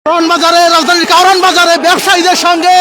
কারওয়ান বাজারে রাজধানীর কারওয়ান বাজারে ব্যবসায়ীদের সঙ্গে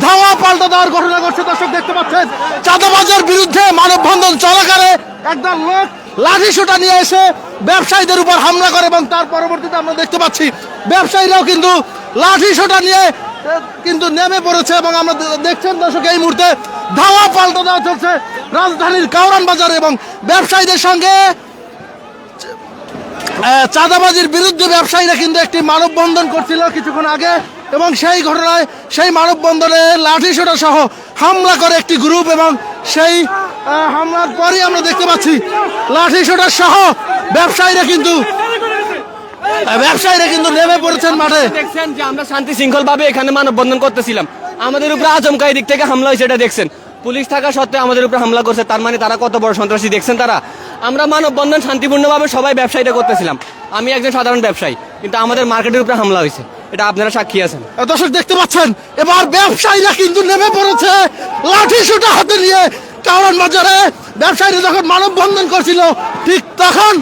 ধাওয়া পাল্টা দেওয়ার ঘটনা ঘটছে। দর্শক দেখতে পাচ্ছেন চাঁদাবাজের বিরুদ্ধে মানববন্ধন চলাকালে একদল লোক লাঠি সোঁটা নিয়ে এসে ব্যবসায়ীদের উপর হামলা করে এবং তার পরবর্তীতে আমরা দেখতে পাচ্ছি ব্যবসায়ীরাও কিন্তু লাঠি সোঁটা নিয়ে কিন্তু নেমে পড়েছে এবং আমরা দেখছেন দর্শক এই মুহূর্তে ধাওয়া পাল্টা দেওয়া চলছে রাজধানীর কারওয়ান বাজারে এবং ব্যবসায়ীদের সঙ্গে চাঁদাবাজির বিরুদ্ধে ব্যবসায়ীরা কিন্তু একটি মানববন্ধন করছিল কিছুক্ষণ আগে এবং সেই ঘটনায় সেই মানববন্ধনে লাঠিসোঁটা সহ হামলা করে একটি গ্রুপ এবং সেই হামলার পরই আমরা দেখতে পাচ্ছি লাঠিসোঁটা সহ ব্যবসায়ীরা কিন্তু নেমে পড়েছেন মাঠে। দেখছেন যে আমরা শান্তি শৃঙ্খল ভাবে এখানে মানববন্ধন করতেছিলাম, আমাদের উপরে আচমকা দিক থেকে হামলা হয়েছে। এটা দেখছেন পুলিশ থাকা সত্ত্বেও আমাদের উপরে হামলা করছে, তার মানে তারা কত বড় সন্ত্রাসী দেখছেন তারা। আমরা মানববন্ধন শান্তিপূর্ণভাবে সবাই ব্যবসায়ীরা করতেছিলাম, আমি একজন সাধারণ ব্যবসায়ী, কিন্তু আমাদের মার্কেটের উপরে হামলা হয়েছে, এটা আপনারা সাক্ষী আছেন। দর্শক দেখতে পাচ্ছেন এবার ব্যবসায়ীরা কিন্তু নেমে পড়েছে লাঠিসোঁটা হাতে নিয়ে। কারওয়ান বাজারে ব্যবসায়ীরা যখন মানববন্ধন করছিল ঠিক তখন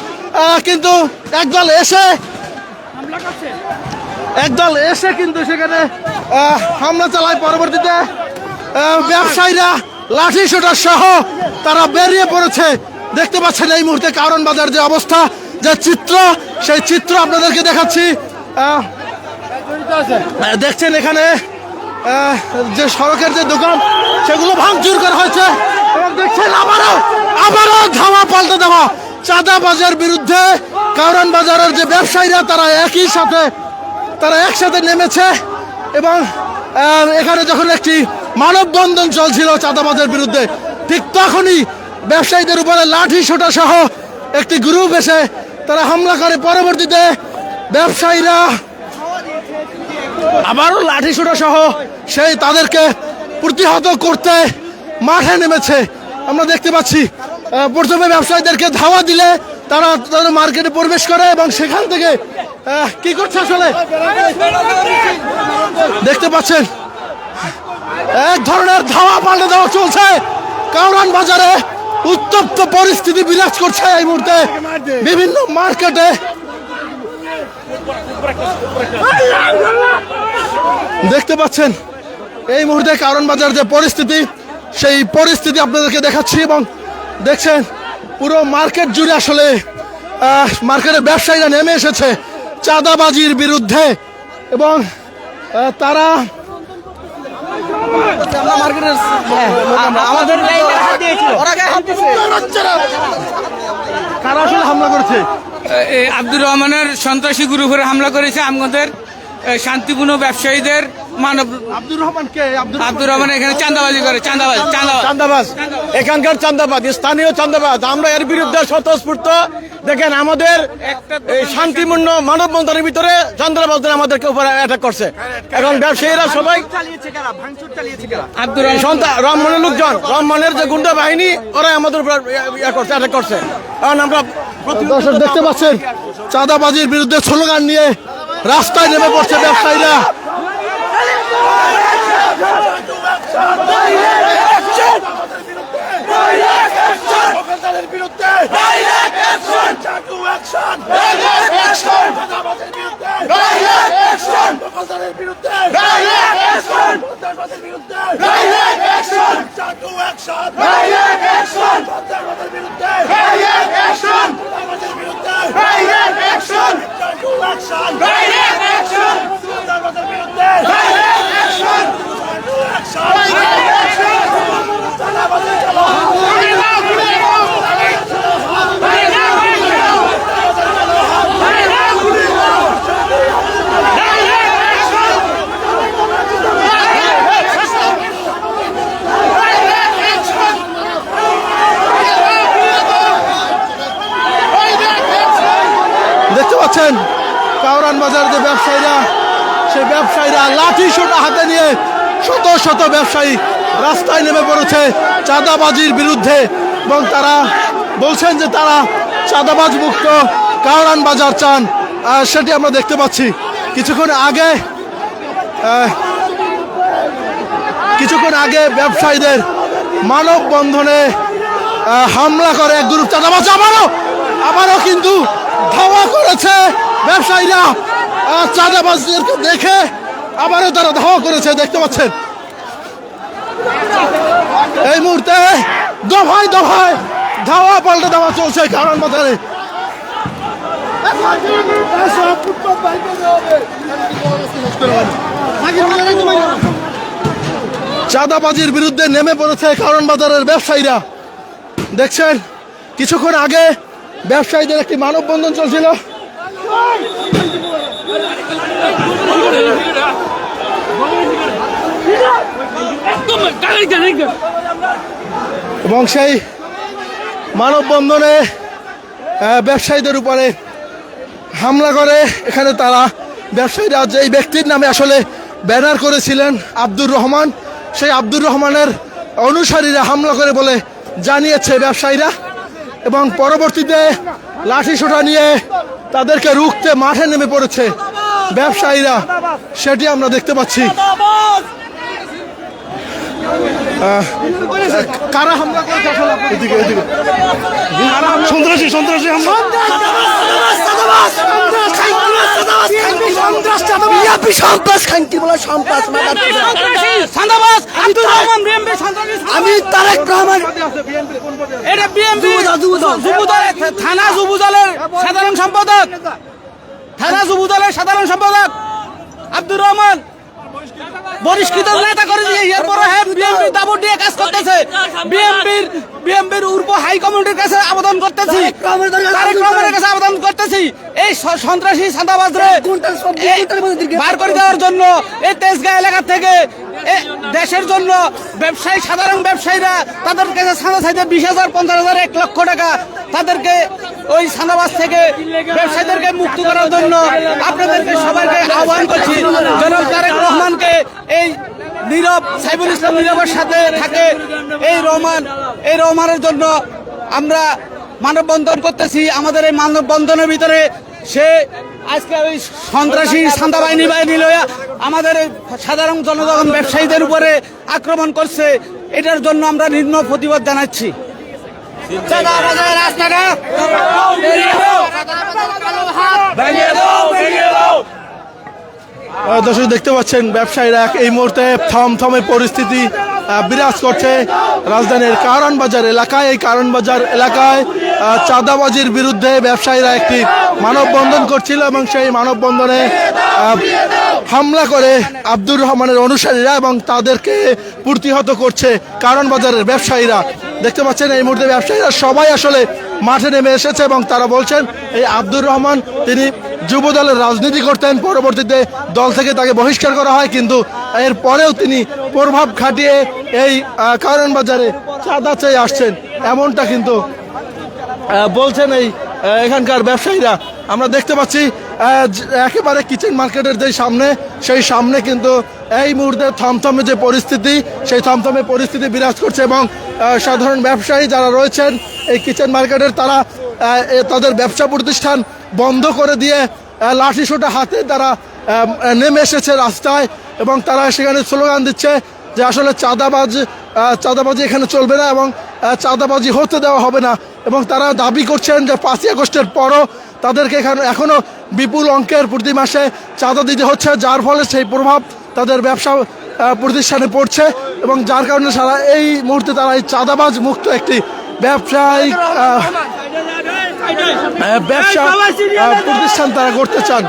কিন্তু একদল এসে কিন্তু সেখানে হামলা চালায়। পরবর্তীতে ব্যবসায়ীরা লাঠিসোঁটা সহ তারা বেরিয়ে পড়েছে। দেখতে পাচ্ছেন এই মুহূর্তে কারওয়ান বাজার যে অবস্থা, যে চিত্র, সেই চিত্র আপনাদেরকে দেখাচ্ছি। দেখছেন এখানে যে সড়কের যে দোকান সেগুলো ভাঙচুর করা হয়েছে এবং দেখছেন আবারও ধাওয়া পাল্টা দেওয়া চাঁদাবাজের বিরুদ্ধে। কারওয়ান বাজারের যে ব্যবসায়ীরা তারা একসাথে নেমেছে এবং এখানে যখন একটি মানববন্ধন চলছিল চাঁদাবাজের বিরুদ্ধে ঠিক তখনই ব্যবসায়ীদের উপরে লাঠিসোঁটা সহ একটি গ্রুপ এসে তারা হামলা করে। পরবর্তীতে ব্যবসায়ীরা আবারও লাঠিসোঁটা সহ সেই তাদেরকে প্রতিহত করতে মাঠে নেমেছে। আমরা দেখতে পাচ্ছি প্রথমে ব্যবসায়ীদেরকে ধাওয়া দিলে তারা তাদের মার্কেটে প্রবেশ করে এবং সেখান থেকে কি করছে আসলে দেখতে পাচ্ছেন এক ধরনের ধাওয়া পাল্টা দেওয়া চলছে। কারওয়ান বাজারে উত্তপ্ত পরিস্থিতি বিরাজ করছে এই মুহূর্তে বিভিন্ন মার্কেটে। দেখতে পাচ্ছেন এই মুহূর্তে কারওয়ান বাজার যে পরিস্থিতি, সেই পরিস্থিতি আপনাদেরকে দেখাচ্ছি এবং দেখছেন পুরো মার্কেট জুড়ে আসলে মার্কেটের ব্যবসায়ীরা নেমে এসেছে চাঁদাবাজির বিরুদ্ধে এবং তারা কারা আসলে হামলা করেছে? আব্দুর রহমানের সন্ত্রাসী গ্রুপের হামলা করেছে আমাদের শান্তিপূর্ণ ব্যবসায়ীদের। আব্দুর রহমান কে? আব্দুর রহমান এখানে চাঁদাবাজি করে, চাঁদাবাজ, এখানকার চাঁদাবাজ, স্থানীয় চাঁদাবাজ। আমরা এর বিরুদ্ধে স্বতঃস্ফূর্ত। দেখেন আমাদের এই শান্তিপূর্ণ মানববন্ধনের ভিতরে চাঁদাবাজরা আমাদেরকে উপরে অ্যাটাক করছে। এখন ব্যবসায়ীরা সবাই আব্দুর রহমানের লোকজন, রহমানের যে গুন্ডা বাহিনী, ওরা আমাদের উপর অ্যাটাক করছে। কারণ আমরা দর্শক দেখতে পাচ্ছেন চাঁদাবাজির বিরুদ্ধে স্লোগান নিয়ে রাস্তায় নেমে পড়ছে ব্যবসায়ীরা। দেখতে পাচ্ছেন কারওয়ান বাজার যে ব্যবসায়ীরা, সেই ব্যবসায়ীরা লাঠিসোঁটা হাতে নিয়ে শত শত ব্যবসায়ী রাস্তায় নেমে পড়েছে চাঁদাবাজির বিরুদ্ধে এবং তারা বলছেন যে তারা চাঁদাবাজ মুক্ত কারওয়ান বাজার চান। সেটি আমরা দেখতে পাচ্ছি। কিছুক্ষণ আগে ব্যবসায়ীদের মানববন্ধনে হামলা করে এক গ্রুপ চাঁদাবাজ। আবারও কিন্তু ধাওয়া করেছে ব্যবসায়ীরা। চাঁদাবাজদেরকে দেখে আবারও তারা ধাওয়া করেছে, দেখতে পাচ্ছেন। এই মুহূর্তে দফায় দফায় ধাওয়া পাল্টে দেওয়া চলছে কারণ বাজারে। চাঁদাবাজির বিরুদ্ধে নেমে পড়েছে কারণ বাজারের ব্যবসায়ীরা। দেখছেন কিছুক্ষণ আগে ব্যবসায়ীদের একটি মানববন্ধন চলছিল। এবং সেই মানববন্ধনে ব্যবসায়ীদের উপরে হামলা করে। এখানে তারা ব্যবসায়ীরা যেই ব্যক্তির নামে আসলে ব্যানার করেছিলেন আব্দুর রহমান, সেই আব্দুর রহমানের অনুসারীরা হামলা করে বলে জানিয়েছে ব্যবসায়ীরা। এবং পরবর্তীতে লাঠিসোঁটা নিয়ে তাদেরকে রুখতে মাঠে নেমে পড়েছে ব্যবসায়ীরা, সেটি আমরা দেখতে পাচ্ছি। কারা হামলা করেছে আসলে? এদিকে এদিকে সন্ত্রাসী সন্ত্রাসী হামলা। আমি তারেক রহমান, এটা বিএমপি থানা যুবদলের সাধারণ সম্পাদক, থানা যুবদলের সাধারণ সম্পাদক আব্দুর রহমান বহিষ্কৃত নেতা করে দিয়ে এরপরে বিএমপি দাবর দিয়ে কাজ করতেছে। বিএমপির উর্ব হাই কমিটির কাছে আবেদন করতেছি, তারেক রহমানের কাছে আবেদন করতেছি এই সন্ত্রাসী চাঁদাবাজরে বার করে দেওয়ার জন্য। এই তেজগাঁ এলাকা থেকে দেশের জন্য ব্যবসায়ী, সাধারণ ব্যবসায়ীরা তাদের কাছে চাঁদা চাইতে 20,000, 50,000, 1 লক্ষ টাকা, তাদেরকে ওই চাঁদাবাজ থেকে ব্যবসায়ীদেরকে মুক্ত করার জন্য আপনাদেরকে সবাইকে আহ্বান করছি। জনাব তারেক রহমানকে, এই নীরব সাইফুল ইসলাম নীরবের সাথে থাকে এই রহমানের জন্য আমরা মানববন্ধন করতেছি। আমাদের এই মানববন্ধনের ভিতরে সে আজকে ওই সন্ত্রাসী চাঁদা বাহিনী লইয়া আমাদের সাধারণ জনগণ ব্যবসায়ীদের উপরে আক্রমণ করছে। এটার জন্য আমরা নিম্ন প্রতিবাদ জানাচ্ছি। দর্শক দেখতে পাচ্ছেন ব্যবসায়ীরা এই মুহূর্তে থমথমে পরিস্থিতি বিরাজ করছে রাজধানীর কারণ বাজার এলাকায়। এই কারণ বাজার এলাকায় চাঁদাবাজির বিরুদ্ধে ব্যবসায়ীরা একটি মানববন্ধন করছিল এবং সেই মানববন্ধনে হামলা করে আব্দুর রহমানের অনুসারীরা এবং তাদেরকে প্রতিহত করছে কারণ বাজারের ব্যবসায়ীরা। দেখতে পাচ্ছেন এই মুহূর্তে ব্যবসায়ীরা সবাই আসলে মাঠে নেমে এসেছে এবং তারা বলছেন এই আব্দুর রহমান তিনি যুব দলের রাজনীতি করতেন, পরবর্তীতে দল থেকে তাকে বহিষ্কার করা হয়, কিন্তু এর পরেও তিনি প্রভাব খাটিয়ে এই কারণ বাজারে চাঁদা চেয়ে আসছেন, এমনটা কিন্তু বলছেন এই এখানকার ব্যবসায়ীরা। আমরা দেখতে পাচ্ছি একেবারে কিচেন মার্কেটের যে সামনে, সেই সামনে কিন্তু এই মুহূর্তে থমথমে যে পরিস্থিতি, সেই থমথমে পরিস্থিতি বিরাজ করছে এবং সাধারণ ব্যবসায়ী যারা রয়েছেন এই কিচেন মার্কেটের তারা তাদের ব্যবসা প্রতিষ্ঠান বন্ধ করে দিয়ে লাঠিসোঁটা হাতে তারা নেমে এসেছে রাস্তায় এবং তারা সেখানে স্লোগান দিচ্ছে যে আসলে চাঁদাবাজি এখানে চলবে না এবং চাঁদাবাজি হতে দেওয়া হবে না। এবং তারা দাবি করছেন যে 5ই আগস্টের পরও তাদেরকে এখনও বিপুল অঙ্কের প্রতি মাসে চাঁদা দিতে হচ্ছে, যার ফলে সেই প্রভাব তাদের ব্যবসা প্রতিষ্ঠানে পড়ছে এবং যার কারণে সারা এই মুহূর্তে তারা এই চাঁদাবাজ মুক্ত একটি ব্যবসায়িক ব্যবসা প্রতিষ্ঠান তারা করতে চান।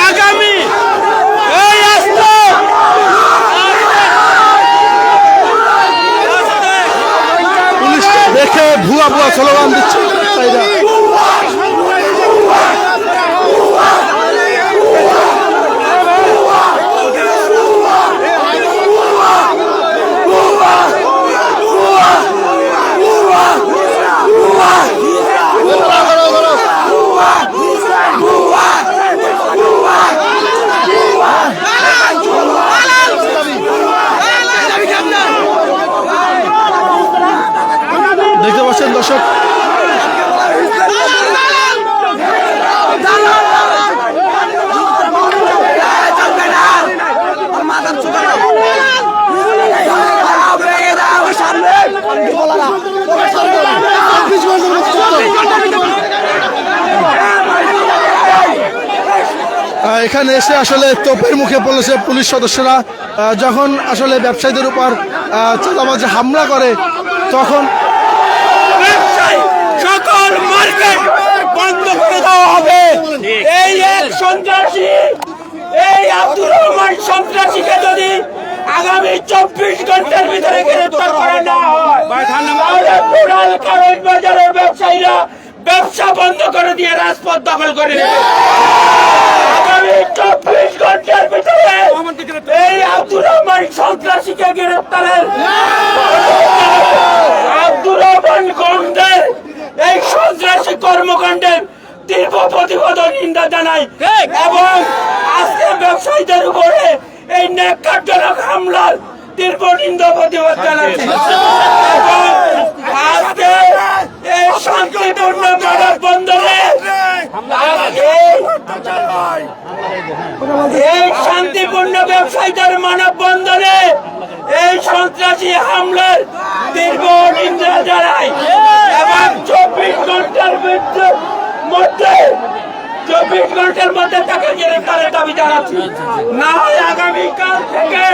আগামী এই ভুয়া ভুয়া স্লোগান দিচ্ছে ব্যবসায়ীরা। দেখতে পাচ্ছেন দর্শক, এখানে এসে আসলে তোপের মুখে পড়েছে পুলিশ সদস্যরা। যখন আসলে ব্যবসায়ীদের উপর চাঁদাবাজি হামলা করে তখন সকল মার্কেট বন্ধ করে দেওয়া হবে। এই এক সন্ত্রাসী, এই আব্দুর রহমান সন্ত্রাসীকে যদি আগামী 24 ঘন্টার ভিতরে গ্রেফতার করা না হয় তাহলে পুরান কারণ বাজারের ব্যবসায়ীরা ব্যবসা বন্ধ করে দিয়ে রাজপথ দখল করে নেবে। আগামী 24 ঘন্টার ভিতরে এই আব্দুর রহমান সন্ত্রাসীকে গ্রেফতারের আব্দুর রহমান গঙ্গের এই সন্ত্রাসী কর্মকাণ্ডের তীব্র প্রতিবাদ ও নিন্দা জানাই এবং আজকে ব্যবসায়ীদের উপরে এই ন্যাক্কারজনক হামলার তীব্র নিন্দা প্রতিবাদ জানাচ্ছি। এবং আজকে এই শান্তিপূর্ণ মানববন্ধনে এই শান্তিপূর্ণ ব্যবসায়ীদের মানববন্ধনে এই সন্ত্রাসী হামলার তীব্র নিন্দা জানাই এবং 24 ঘন্টার মধ্যে তাকে গ্রেফতারের দাবি জানাচ্ছি। না হয় আগামীকাল থেকে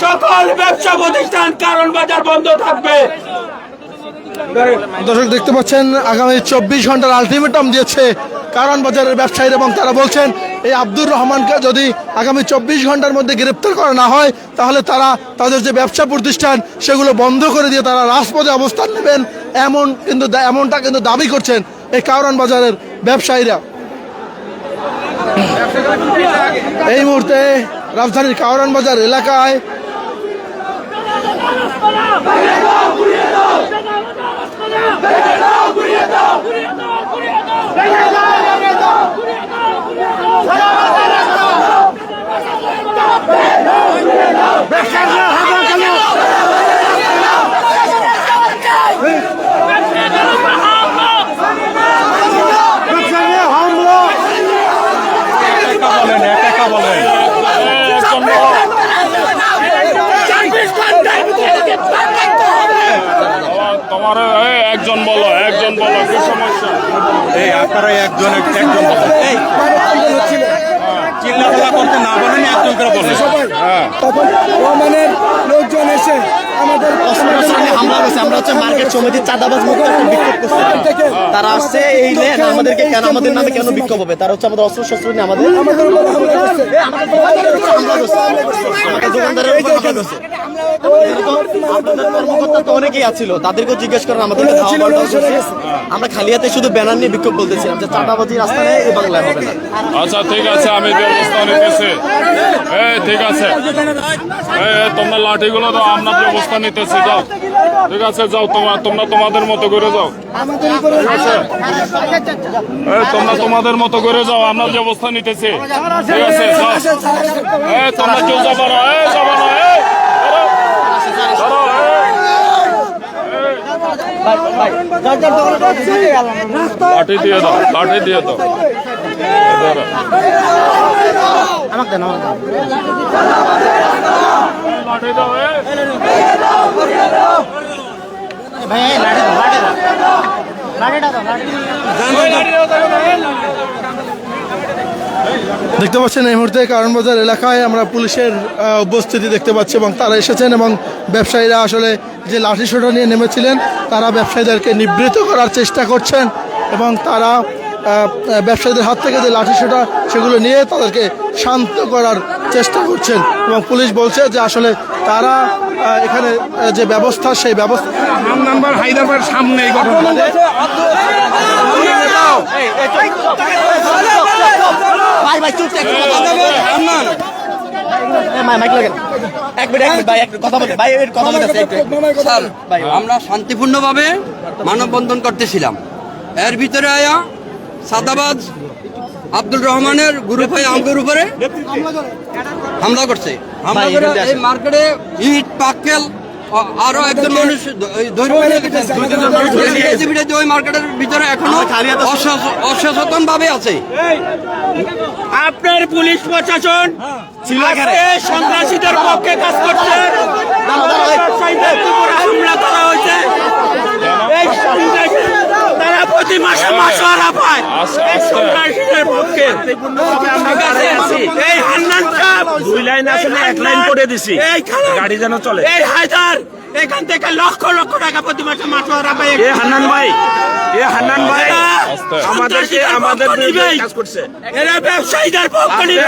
সকল ব্যবসা প্রতিষ্ঠান কারণ বাজার বন্ধ থাকবে। দর্শক দেখতে পাচ্ছেন আগামী 24 ঘন্টার আলটিমেটাম দিয়েছে কারণ বাজারের ব্যবসায়ীরা এবং তারা বলছেন এই আব্দুর রহমানকে যদি আগামী 24 ঘন্টার মধ্যে গ্রেপ্তার করা না হয় তাহলে তারা তাদের যে ব্যবসা প্রতিষ্ঠান সেগুলো বন্ধ করে দিয়ে তারা রাজপথে অবস্থান নেবেন, এমনটা কিন্তু দাবি করছেন এই কারণ বাজারের ব্যবসায়ীরা। এই মুহূর্তে রাজধানীর কারণ বাজার এলাকায় তোমার একজন বলো কি সমস্যা? এই আপনারা একজন বলো, চিল্লাপাল্লা করতে না বলেন, একজন করে বলেন। তখন রহমানের লোকজন এসে আমাদের হামলা হয়েছে। আমরা হচ্ছে মার্কেট সমিতির চাঁদাবাজ মুক্ত একটা বিক্ষোভ করছি। তারা আসছে এই লেন আমাদেরকে কেন আমাদের নামে কেন বিক্ষোভ হবে? তারা হচ্ছে আমাদের অস্ত্র শস্ত্র নিয়ে আমাদের দোকানদারের উপর হামলা করছে। আপনাদের কর্মকর্তা তো অনেকেই আছিল, তাদেরকেও জিজ্ঞেস করেন আমাদেরকে ধাওয়া পাল্টা করছে। আমরা খালি হাতে শুধু ব্যানার নিয়ে বিক্ষোভ বলতেছিলাম যে চাঁদাবাজি রাস্তা নেই এই বাংলায় হবে না। আচ্ছা ঠিক আছে, আমি ব্যবস্থা নিতেছি। ঠিক আছে, তোমরা লাঠিগুলো দাও, আমরা ব্যবস্থা নিতেছি। যাও, ঠিক আছে, যাও, তোমরা তোমাদের মতো করে যাও। তোমরা তোমাদের মতো করে যাও, আমরা ব্যবস্থা নিতেছি। ঠিক আছে, যাও। তোমরা কেউ যাবো না, যাবো না। লাঠি দিয়ে দাও, লাঠি দিয়ে দাও। লাঠি দাও। দেখতে পাচ্ছেন এই মুহূর্তে কারণ বাজার এলাকায় আমরা পুলিশের উপস্থিতি দেখতে পাচ্ছি এবং তারা এসেছেন এবং ব্যবসায়ীরা আসলে যে লাঠিসোঁটা নিয়ে নেমেছিলেন তারা ব্যবসায়ীদেরকে নিবৃত্ত করার চেষ্টা করছেন এবং তারা ব্যবসায়ীদের হাত থেকে যে লাঠিসোঁটা সেগুলো নিয়ে তাদেরকে শান্ত করার চেষ্টা করছেন এবং পুলিশ বলছে যে আসলে তারা এখানে যে ব্যবস্থা সেই ব্যবস্থা নাম্বার হায়দ্রাবাদের সামনে এই ঘটনা ভাই চুপ থাক, মাইক লাগেন এক মিনিট ভাই এক কথা বলে ভাই এর কথা বলতেছে স্যার আমরা শান্তিপূর্ণভাবে মানববন্ধন করতেছিলাম, এর ভিতরে আয়া সাদাবাজ আব্দুল রহমানের গ্রুপ হয়ে আমাদের উপরে হামলা করছে। হামলা করে এই মার্কেটে ইট পাক্কেল আরো একজন মানুষ ওই মার্কেটের ভিতরে এখনো অসচেতন ভাবে আছে। আপনার পুলিশ প্রশাসন সন্ত্রাসীদের পক্ষে কাজ করছে, হামলা করা হয়েছে। এই সন্ত্রাসী তারা প্রতি মাসে মাসোয়ারা পায় এই সন্ত্রাসীদের পক্ষে। এই হান্নান সাহেব 2 লাইন আসলে 1 লাইন করে দিছি, গাড়ি যেন চলে। এই হায়দার এখান থেকে লক্ষ লক্ষ টাকা প্রতি মাসে মাসোয়ারা পায়। এ হান্নান ভাই আমাদের কাজ করছে, এরা ব্যবসায়ীদের পক্ষ নিয়ে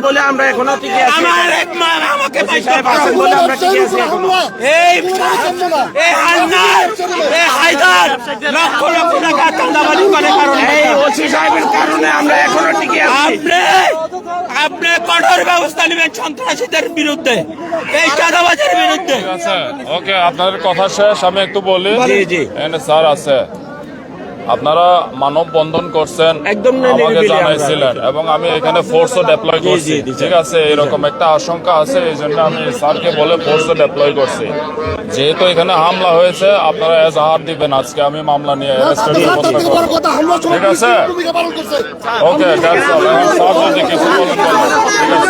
বলে আমরা এখনো টিকে আছি। আমার এক মা আমাকে বলে আমরা টিকে আছি এখনো। এই হান্নান এই হায়দার লক্ষ লক্ষ টাকা চাঁদাবাজি করে কারণে, এই ওসি সাহেবের কারণে আমরা এখনো টিকে আছি। আপনি কঠোর ব্যবস্থা নেবেন সন্ত্রাসীদের বিরুদ্ধে, এই চাঁদাবাজের বিরুদ্ধে। ঠিক আছে, ওকে, আপনাদের কথা শেষ, আমি একটু বলি। এখানে স্যার আছে, আপনারা মানববন্ধন করছেন, আমাকে জানাইছিলেন এবং আমি এখানে ফোর্সও ডেপ্লয় করছি। ঠিক আছে, এরকম একটা আশঙ্কা আছে, এই জন্য আমি স্যারকে বলে ফোর্সও ডেপ্লয় করছি। যেহেতু এখানে হামলা হয়েছে, আপনারা এজাহার দিবেন, আজকে আমি মামলা নিয়ে অ্যারেস্টেড ব্যবস্থা করব। ঠিক আছে, ওকে, দ্যাটস অল। এখন স্যার যদি কিছু বলেন বলেন। ঠিক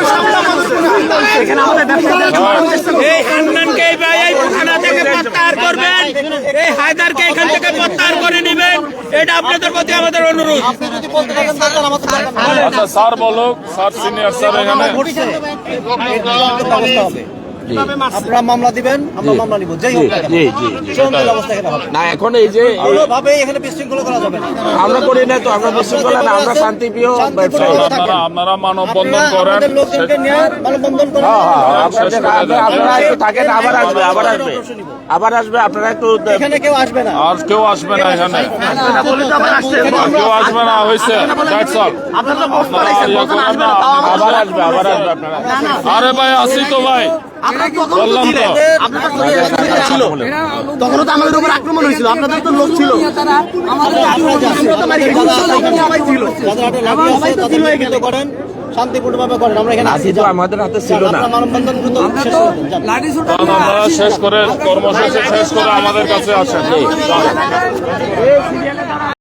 আছে, এই হান্নানকে এই থানা থেকে প্রত্যাহার করবেন, এই হায়দারকে এখান থেকে প্রত্যাহার করে নেবেন, এটা আপনাদের প্রতি আমাদের অনুরোধ। আচ্ছা স্যার বলুক, স্যার সিনিয়র স্যার এখানে। আপনারা মামলা দিবেন, আমরা মামলা নিব, যেই হোক না এখন এই যে ভাবে এখানে বিশৃঙ্খলা করা যাবে না। আমরা করি না তো, আমরা বিশৃঙ্খলা না, আমরা শান্তিপ্রিয় ব্যবসায়ী। আপনারা মানববন্ধন করেন, লোকজনকে নিয়ে মানববন্ধন করেন। আপনারা একটু থাকেন, আবার আসবে আপনারা একটু। এখানে কেউ আসবে না, আর কেউ আসবে না এখানে, আর কেউ আসবে না, হয়েছে। That's all. আপনারা ইয়ে করবেন না, আবার আসবে আপনারা। আরে ভাই আসি তো ভাই, বললাম তো। তখনও তো আমাদের উপর আক্রমণ হয়েছিল, আপনাদের তো লোক ছিল, করেন শান্তিপূর্ণভাবে করেন। আমরা এখানে আছি তো, আমাদের হাতে ছিল না। মানববন্ধন আপনারা শেষ করে কর্মসূচি শেষ করে আমাদের কাছে আসেন।